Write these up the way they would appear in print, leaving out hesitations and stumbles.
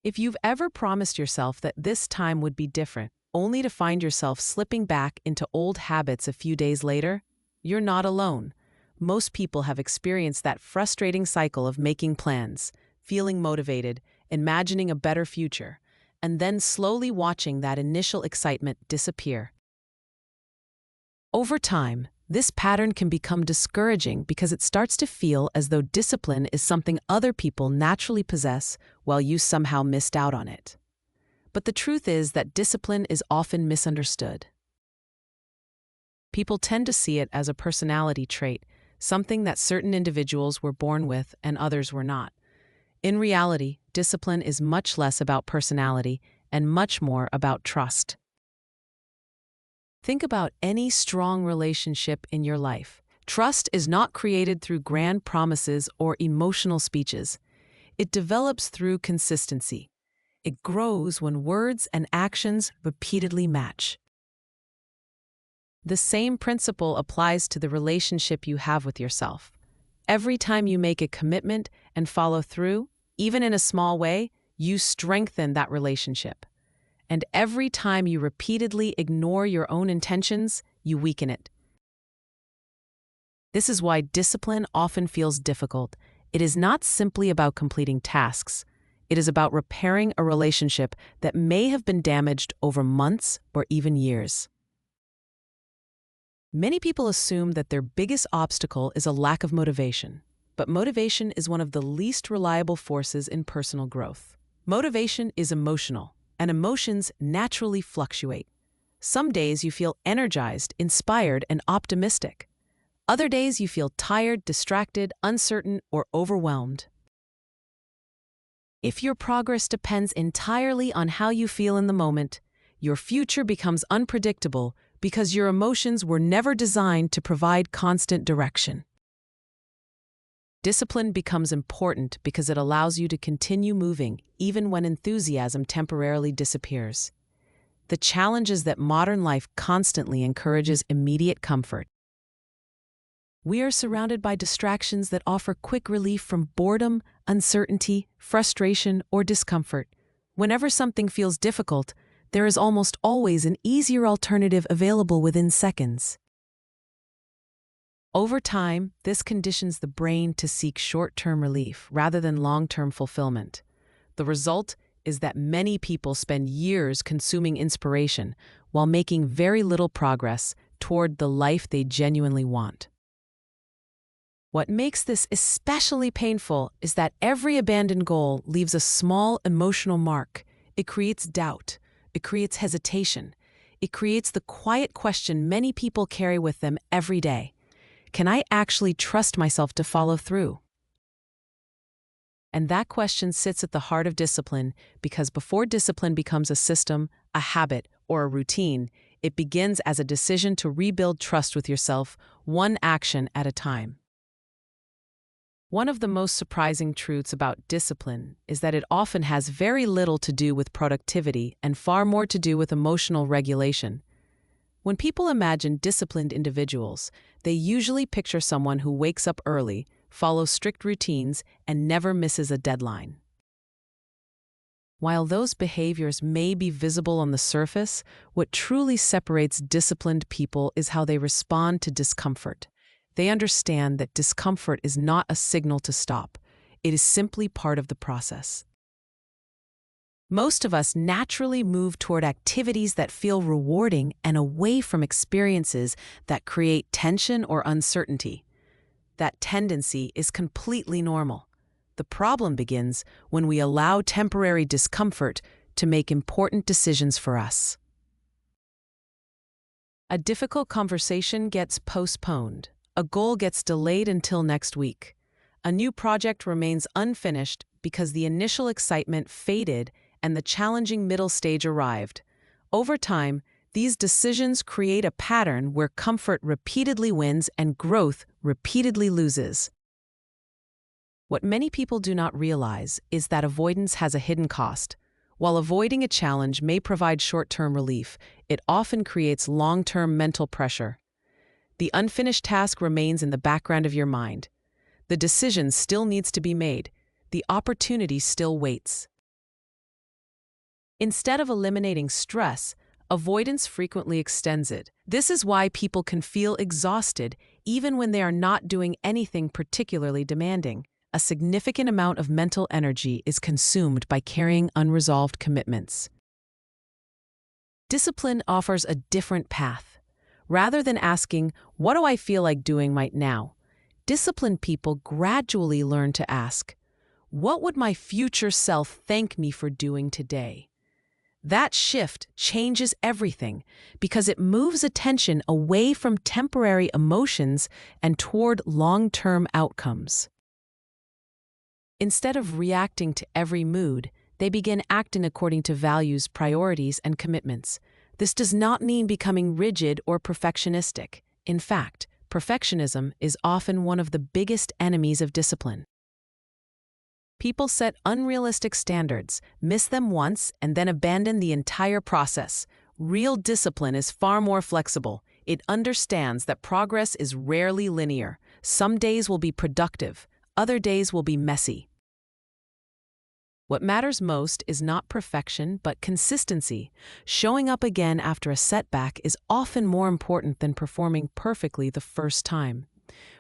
If you've ever promised yourself that this time would be different, only to find yourself slipping back into old habits a few days later, you're not alone. Most people have experienced that frustrating cycle of making plans, feeling motivated, imagining a better future, and then slowly watching that initial excitement disappear. Over time, this pattern can become discouraging because it starts to feel as though discipline is something other people naturally possess while you somehow missed out on it. But the truth is that discipline is often misunderstood. People tend to see it as a personality trait, something that certain individuals were born with and others were not. In reality, discipline is much less about personality and much more about trust. Think about any strong relationship in your life. Trust is not created through grand promises or emotional speeches. It develops through consistency. It grows when words and actions repeatedly match. The same principle applies to the relationship you have with yourself. Every time you make a commitment and follow through, even in a small way, you strengthen that relationship. And every time you repeatedly ignore your own intentions, you weaken it. This is why discipline often feels difficult. It is not simply about completing tasks. It is about repairing a relationship that may have been damaged over months or even years. Many people assume that their biggest obstacle is a lack of motivation, but motivation is one of the least reliable forces in personal growth. Motivation is emotional, and emotions naturally fluctuate. Some days you feel energized, inspired, and optimistic. Other days you feel tired, distracted, uncertain, or overwhelmed. If your progress depends entirely on how you feel in the moment, your future becomes unpredictable because your emotions were never designed to provide constant direction. Discipline becomes important because it allows you to continue moving even when enthusiasm temporarily disappears. The challenge is that modern life constantly encourages immediate comfort. We are surrounded by distractions that offer quick relief from boredom, uncertainty, frustration, or discomfort. Whenever something feels difficult, there is almost always an easier alternative available within seconds. Over time, this conditions the brain to seek short-term relief rather than long-term fulfillment. The result is that many people spend years consuming inspiration while making very little progress toward the life they genuinely want. What makes this especially painful is that every abandoned goal leaves a small emotional mark. It creates doubt. It creates hesitation. It creates the quiet question many people carry with them every day. Can I actually trust myself to follow through? And that question sits at the heart of discipline because before discipline becomes a system, a habit, or a routine, it begins as a decision to rebuild trust with yourself, one action at a time. One of the most surprising truths about discipline is that it often has very little to do with productivity and far more to do with emotional regulation. When people imagine disciplined individuals, they usually picture someone who wakes up early, follows strict routines, and never misses a deadline. While those behaviors may be visible on the surface, what truly separates disciplined people is how they respond to discomfort. They understand that discomfort is not a signal to stop. It is simply part of the process. Most of us naturally move toward activities that feel rewarding and away from experiences that create tension or uncertainty. That tendency is completely normal. The problem begins when we allow temporary discomfort to make important decisions for us. A difficult conversation gets postponed. A goal gets delayed until next week. A new project remains unfinished because the initial excitement faded and the challenging middle stage arrived. Over time, these decisions create a pattern where comfort repeatedly wins and growth repeatedly loses. What many people do not realize is that avoidance has a hidden cost. While avoiding a challenge may provide short-term relief, it often creates long-term mental pressure. The unfinished task remains in the background of your mind. The decision still needs to be made. The opportunity still waits. Instead of eliminating stress, avoidance frequently extends it. This is why people can feel exhausted even when they are not doing anything particularly demanding. A significant amount of mental energy is consumed by carrying unresolved commitments. Discipline offers a different path. Rather than asking, "What do I feel like doing right now?" disciplined people gradually learn to ask, "What would my future self thank me for doing today?" That shift changes everything because it moves attention away from temporary emotions and toward long-term outcomes. Instead of reacting to every mood, they begin acting according to values, priorities, and commitments. This does not mean becoming rigid or perfectionistic. In fact, perfectionism is often one of the biggest enemies of discipline. People set unrealistic standards, miss them once, and then abandon the entire process. Real discipline is far more flexible. It understands that progress is rarely linear. Some days will be productive, other days will be messy. What matters most is not perfection, but consistency. Showing up again after a setback is often more important than performing perfectly the first time.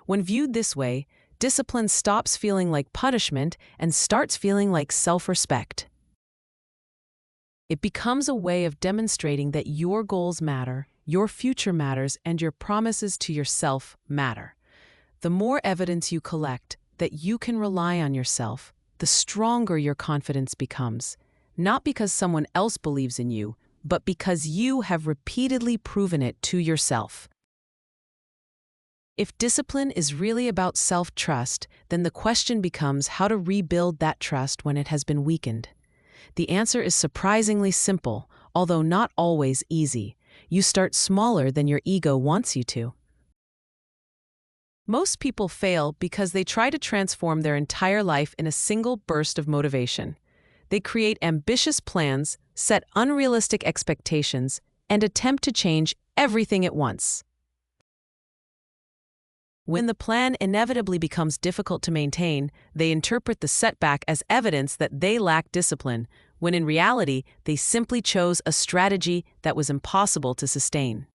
When viewed this way, discipline stops feeling like punishment and starts feeling like self-respect. It becomes a way of demonstrating that your goals matter, your future matters, and your promises to yourself matter. The more evidence you collect that you can rely on yourself, the stronger your confidence becomes, not because someone else believes in you, but because you have repeatedly proven it to yourself. If discipline is really about self-trust, then the question becomes how to rebuild that trust when it has been weakened. The answer is surprisingly simple, although not always easy. You start smaller than your ego wants you to. Most people fail because they try to transform their entire life in a single burst of motivation. They create ambitious plans, set unrealistic expectations, and attempt to change everything at once. When the plan inevitably becomes difficult to maintain, they interpret the setback as evidence that they lack discipline, when in reality, they simply chose a strategy that was impossible to sustain.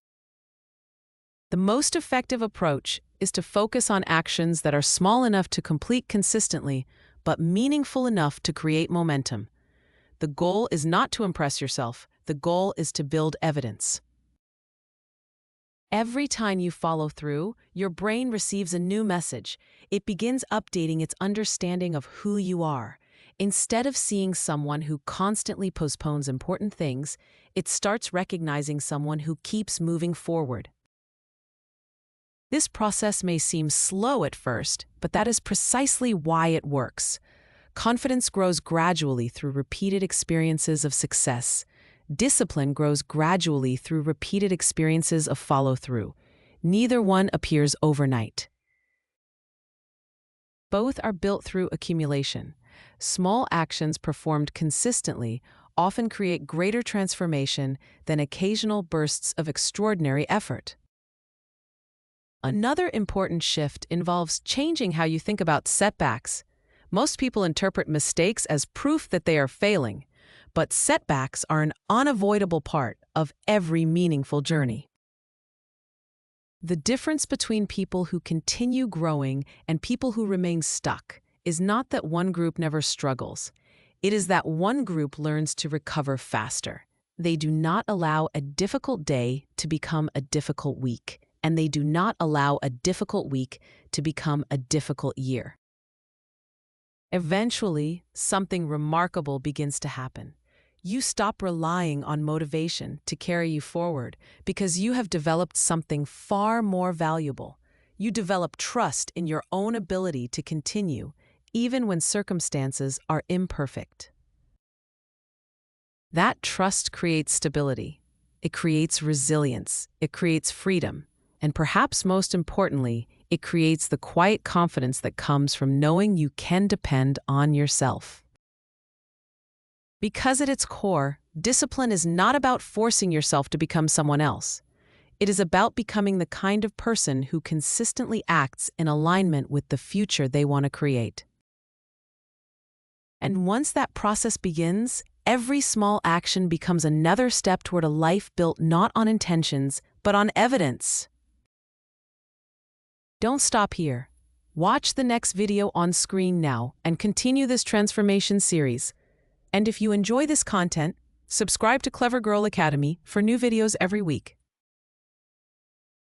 The most effective approach is to focus on actions that are small enough to complete consistently, but meaningful enough to create momentum. The goal is not to impress yourself. The goal is to build evidence. Every time you follow through, your brain receives a new message. It begins updating its understanding of who you are. Instead of seeing someone who constantly postpones important things, it starts recognizing someone who keeps moving forward. This process may seem slow at first, but that is precisely why it works. Confidence grows gradually through repeated experiences of success. Discipline grows gradually through repeated experiences of follow-through. Neither one appears overnight. Both are built through accumulation. Small actions performed consistently often create greater transformation than occasional bursts of extraordinary effort. Another important shift involves changing how you think about setbacks. Most people interpret mistakes as proof that they are failing, but setbacks are an unavoidable part of every meaningful journey. The difference between people who continue growing and people who remain stuck is not that one group never struggles. It is that one group learns to recover faster. They do not allow a difficult day to become a difficult week, and they do not allow a difficult week to become a difficult year. Eventually, something remarkable begins to happen. You stop relying on motivation to carry you forward because you have developed something far more valuable. You develop trust in your own ability to continue, even when circumstances are imperfect. That trust creates stability. It creates resilience. It creates freedom. And perhaps most importantly, it creates the quiet confidence that comes from knowing you can depend on yourself. Because at its core, discipline is not about forcing yourself to become someone else. It is about becoming the kind of person who consistently acts in alignment with the future they want to create. And once that process begins, every small action becomes another step toward a life built not on intentions, but on evidence. Don't stop here. Watch the next video on screen now and continue this transformation series. And if you enjoy this content, subscribe to Clever Girl Academy for new videos every week.